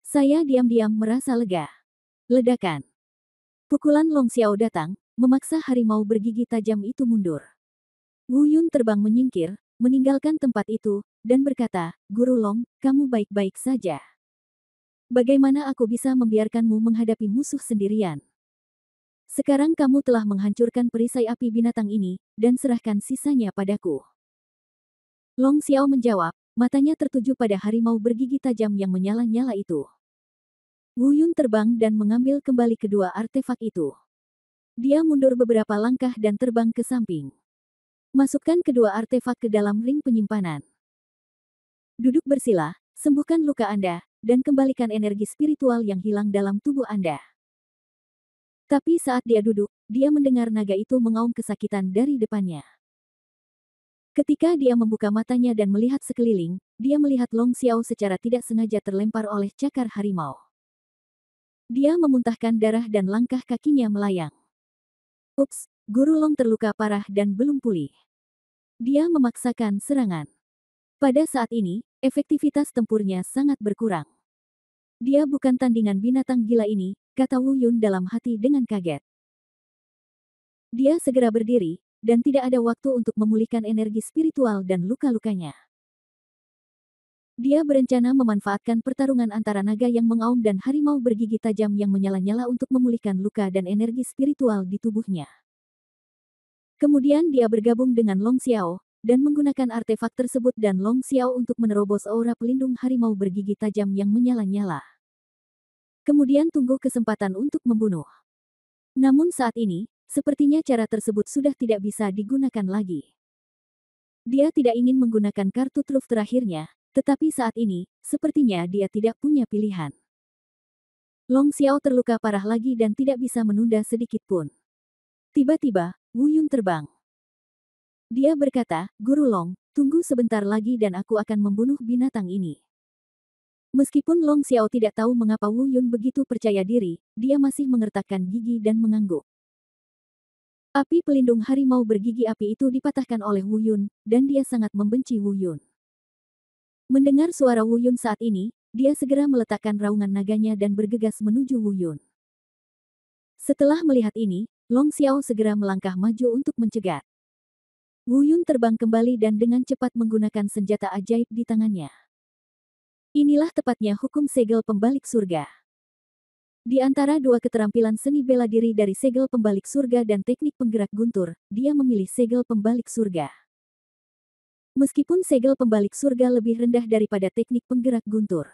Saya diam-diam merasa lega. Ledakan. Pukulan Long Xiao datang, memaksa harimau bergigi tajam itu mundur. Wu Yun terbang menyingkir, meninggalkan tempat itu, dan berkata, Guru Long, kamu baik-baik saja. Bagaimana aku bisa membiarkanmu menghadapi musuh sendirian? Sekarang kamu telah menghancurkan perisai api binatang ini, dan serahkan sisanya padaku. Long Xiao menjawab, matanya tertuju pada harimau bergigi tajam yang menyala-nyala itu. Wu Yun terbang dan mengambil kembali kedua artefak itu. Dia mundur beberapa langkah dan terbang ke samping. Masukkan kedua artefak ke dalam ring penyimpanan. Duduk bersila, sembuhkan luka Anda, dan kembalikan energi spiritual yang hilang dalam tubuh Anda. Tapi saat dia duduk, dia mendengar naga itu mengaum kesakitan dari depannya. Ketika dia membuka matanya dan melihat sekeliling, dia melihat Long Xiao secara tidak sengaja terlempar oleh cakar harimau. Dia memuntahkan darah dan langkah kakinya melayang. Ups, Guru Long terluka parah dan belum pulih. Dia memaksakan serangan. Pada saat ini, efektivitas tempurnya sangat berkurang. Dia bukan tandingan binatang gila ini, kata Wu Yun dalam hati dengan kaget. Dia segera berdiri, dan tidak ada waktu untuk memulihkan energi spiritual dan luka-lukanya. Dia berencana memanfaatkan pertarungan antara naga yang mengaum dan harimau bergigi tajam yang menyala-nyala untuk memulihkan luka dan energi spiritual di tubuhnya. Kemudian dia bergabung dengan Long Xiao, dan menggunakan artefak tersebut dan Long Xiao untuk menerobos aura pelindung harimau bergigi tajam yang menyala-nyala. Kemudian tunggu kesempatan untuk membunuh. Namun saat ini, sepertinya cara tersebut sudah tidak bisa digunakan lagi. Dia tidak ingin menggunakan kartu truf terakhirnya, tetapi saat ini, sepertinya dia tidak punya pilihan. Long Xiao terluka parah lagi dan tidak bisa menunda sedikit pun. Tiba-tiba, Wu Yun terbang. Dia berkata, Guru Long, tunggu sebentar lagi dan aku akan membunuh binatang ini. Meskipun Long Xiao tidak tahu mengapa Wu Yun begitu percaya diri, dia masih mengertakkan gigi dan mengangguk. Api pelindung harimau bergigi api itu dipatahkan oleh Wu Yun, dan dia sangat membenci Wu Yun. Mendengar suara Wu Yun saat ini, dia segera meletakkan raungan naganya dan bergegas menuju Wu Yun. Setelah melihat ini, Long Xiao segera melangkah maju untuk mencegat. Wu Yun terbang kembali dan dengan cepat menggunakan senjata ajaib di tangannya. Inilah tepatnya hukum segel pembalik surga. Di antara dua keterampilan seni bela diri dari segel pembalik surga dan teknik penggerak guntur, dia memilih segel pembalik surga. Meskipun segel pembalik surga lebih rendah daripada teknik penggerak guntur.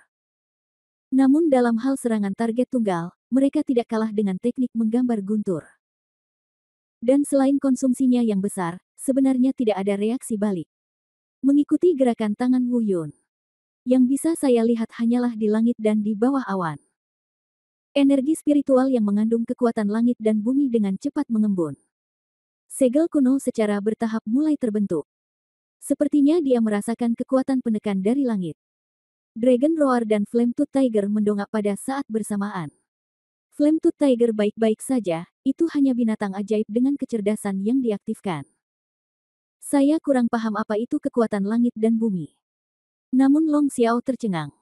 Namun dalam hal serangan target tunggal, mereka tidak kalah dengan teknik menggambar guntur. Dan selain konsumsinya yang besar, sebenarnya tidak ada reaksi balik. Mengikuti gerakan tangan Wu Yun. Yang bisa saya lihat hanyalah di langit dan di bawah awan. Energi spiritual yang mengandung kekuatan langit dan bumi dengan cepat mengembun. Segel kuno secara bertahap mulai terbentuk. Sepertinya dia merasakan kekuatan penekan dari langit. Dragon Roar dan Flame Tooth Tiger mendongak pada saat bersamaan. Flame Tooth Tiger baik-baik saja, itu hanya binatang ajaib dengan kecerdasan yang diaktifkan. Saya kurang paham apa itu kekuatan langit dan bumi. Namun Long Xiao tercengang.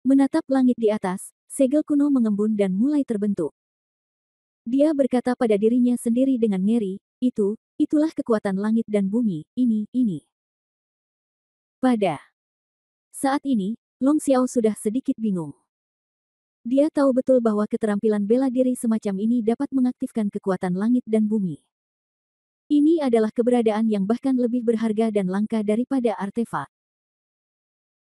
Menatap langit di atas, segel kuno mengembun dan mulai terbentuk. Dia berkata pada dirinya sendiri dengan ngeri, itulah kekuatan langit dan bumi, ini. Pada saat ini, Long Xiao sudah sedikit bingung. Dia tahu betul bahwa keterampilan bela diri semacam ini dapat mengaktifkan kekuatan langit dan bumi. Ini adalah keberadaan yang bahkan lebih berharga dan langka daripada artefak.